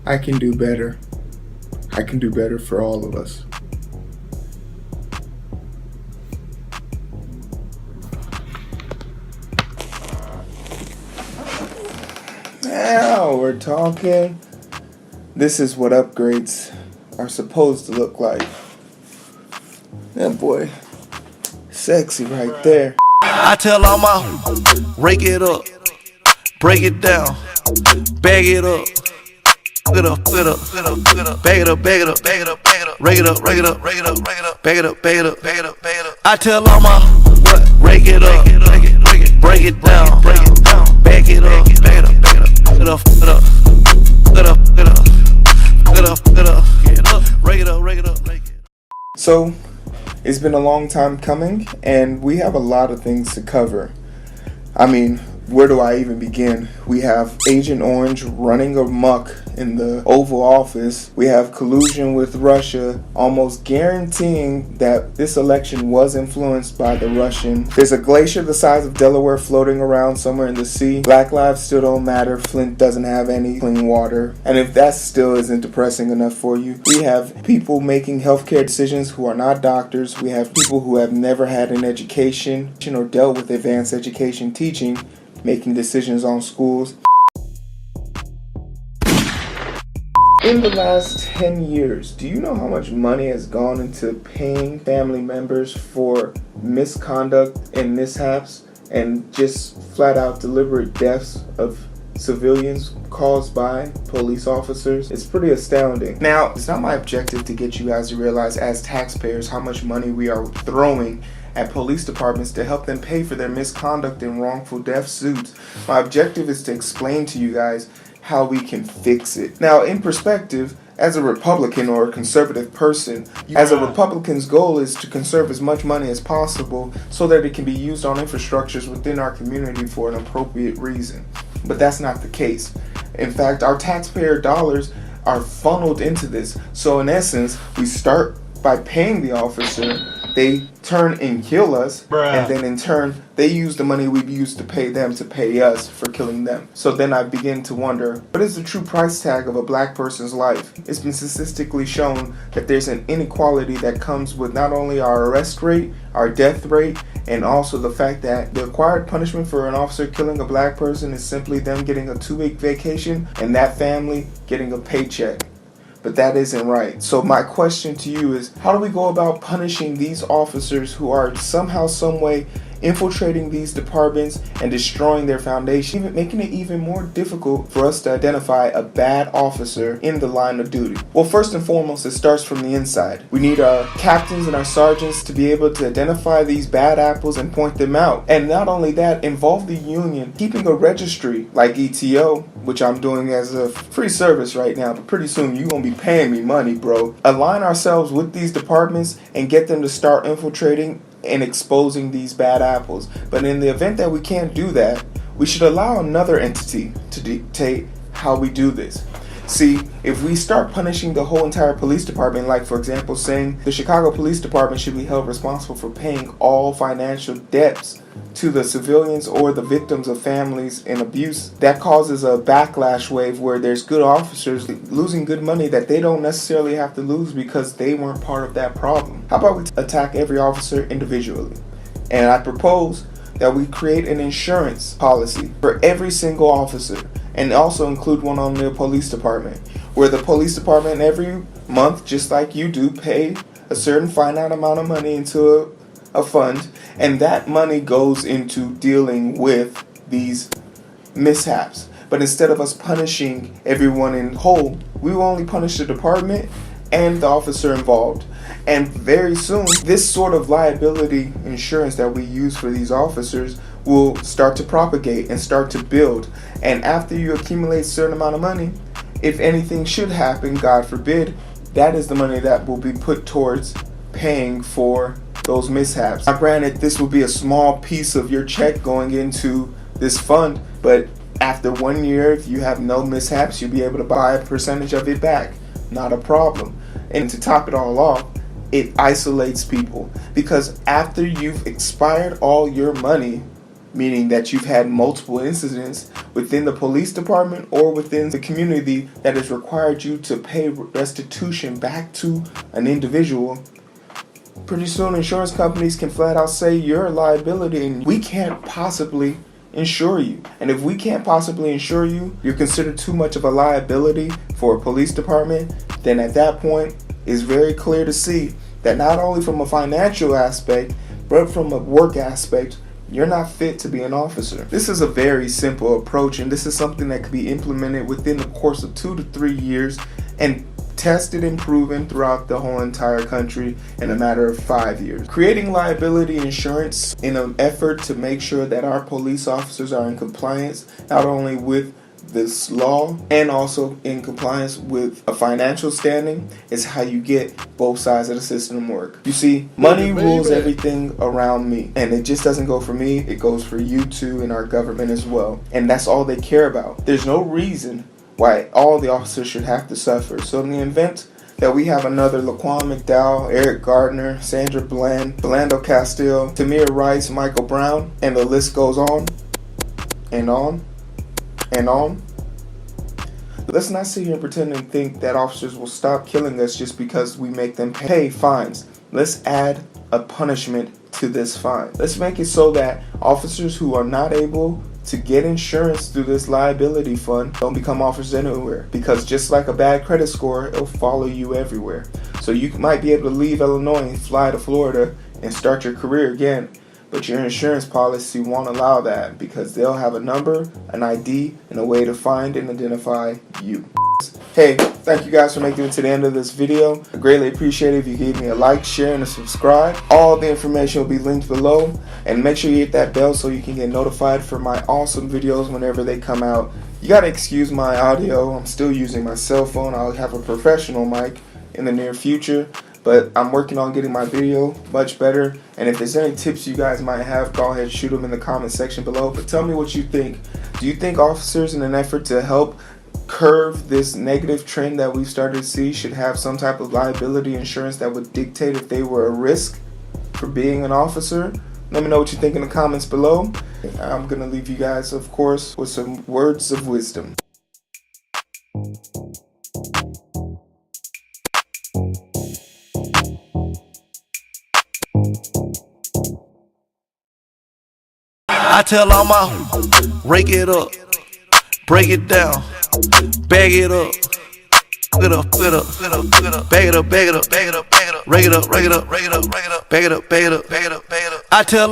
I can do better. I can do better for all of us. Now we're talking. This is what upgrades are supposed to look like. That boy, sexy right there. I tell all my rake it up, break it down, bag it up, bag it up, bag it up, bag it up, bag it up, bag it up, bag it up, rake it up, rake it up, rake it up, rake it up, bag it up, bag it up, bag it up, bag it up. I tell all my rake it up, break it down, bag it up, bag it up, bag it up, get up, get up, get up, get up, get up, get up, get up, rake it up, rake it up, rake it. So, it's been a long time coming, and we have a lot of things to cover. I mean, where do I even begin? We have Agent Orange running amok in the Oval Office. We have collusion with Russia, almost guaranteeing that this election was influenced by the Russian. There's a glacier the size of Delaware floating around somewhere in the sea. Black lives still don't matter. Flint doesn't have any clean water. And if that still isn't depressing enough for you, we have people making healthcare decisions who are not doctors. We have people who have never had an education or dealt with advanced education teaching, making decisions on schools. In the last 10 years, do you know how much money has gone into paying family members for misconduct and mishaps and just flat out deliberate deaths of civilians caused by police officers? It's pretty astounding. Now, it's not my objective to get you guys to realize as taxpayers how much money we are throwing at police departments to help them pay for their misconduct and wrongful death suits. My objective is to explain to you guys how we can fix it. Now, in perspective, as a Republican or a conservative person, as a Republican's goal is to conserve as much money as possible so that it can be used on infrastructures within our community for an appropriate reason. But that's not the case. In fact, our taxpayer dollars are funneled into this. So in essence, we start by paying the officer, they turn and kill us, and then in turn, they use the money we've used to pay them to pay us for killing them. So then I begin to wonder, what is the true price tag of a black person's life? It's been statistically shown that there's an inequality that comes with not only our arrest rate, our death rate, and also the fact that the required punishment for an officer killing a black person is simply them getting a 2-week vacation and that family getting a paycheck. But that isn't right. So my question to you is, how do we go about punishing these officers who are somehow, some way infiltrating these departments and destroying their foundation, even making it even more difficult for us to identify a bad officer in the line of duty? Well, first and foremost, it starts from the inside. We need our captains and our sergeants to be able to identify these bad apples and point them out. And not only that, involve the union, keeping a registry like ETO, which I'm doing as a free service right now, but pretty soon you're going to be paying me money, bro. Align ourselves with these departments and get them to start infiltrating and exposing these bad apples. But in the event that we can't do that, we should allow another entity to dictate how we do this. See, if we start punishing the whole entire police department, like for example saying the Chicago Police Department should be held responsible for paying all financial debts to the civilians or the victims of families and abuse, that causes a backlash wave where there's good officers losing good money that they don't necessarily have to lose because they weren't part of that problem. How about we attack every officer individually? And I propose that we create an insurance policy for every single officer, and also include one on the police department, where the police department every month, just like you do, pay a certain finite amount of money into a fund, and that money goes into dealing with these mishaps. But instead of us punishing everyone in whole, we will only punish the department and the officer involved. And very soon, this sort of liability insurance that we use for these officers will start to propagate and start to build. And after you accumulate a certain amount of money, if anything should happen, God forbid, that is the money that will be put towards paying for those mishaps. Now, granted, this will be a small piece of your check going into this fund, but after 1 year, if you have no mishaps, you'll be able to buy a percentage of it back. Not a problem. And to top it all off, it isolates people, because after you've expired all your money, meaning that you've had multiple incidents within the police department or within the community that has required you to pay restitution back to an individual, pretty soon insurance companies can flat out say you're a liability and we can't possibly insure you. And if we can't possibly insure you, you're considered too much of a liability for a police department, then at that point it's very clear to see that not only from a financial aspect, but from a work aspect, you're not fit to be an officer. This is a very simple approach, and this is something that could be implemented within the course of 2 to 3 years and tested and proven throughout the whole entire country in a matter of 5 years. Creating liability insurance in an effort to make sure that our police officers are in compliance not only with this law and also in compliance with a financial standing is how you get both sides of the system work. You see, money rules everything around me, and it just doesn't go for me, it goes for you too and our government as well. And that's all they care about. There's no reason why all the officers should have to suffer. So in the event that we have another Laquan McDowell, Eric Gardner, Sandra Bland, Philando Castile, Tamir Rice, Michael Brown, and the list goes on and on and on. Let's not sit here and pretend and think that officers will stop killing us just because we make them pay fines. Let's add a punishment to this fine. Let's make it so that officers who are not able to get insurance through this liability fund don't become officers anywhere, because just like a bad credit score, it'll follow you everywhere. So you might be able to leave Illinois and fly to Florida and start your career again, but your insurance policy won't allow that because they'll have a number, an ID, and a way to find and identify you. Hey, thank you guys for making it to the end of this video. I greatly appreciate it if you gave me a like, share, and a subscribe. All the information will be linked below, and make sure you hit that bell so you can get notified for my awesome videos whenever they come out. You gotta excuse my audio. I'm still using my cell phone. I'll have a professional mic in the near future, but I'm working on getting my video much better. And if there's any tips you guys might have, go ahead and shoot them in the comment section below. But tell me what you think. Do you think officers, in an effort to help curve this negative trend that we've started to see, should have some type of liability insurance that would dictate if they were a risk for being an officer? Let me know what you think in the comments below. I'm gonna leave you guys, of course, with some words of wisdom. I tell all my rake it up, break it down, bag it up, it up, it up, it up, it up, bag it up, bag it up, bag it up, bag it up, rake it up, rake it up, rake it up, rake it up, bag it up, bag it up, bag it up, bag it up. I tell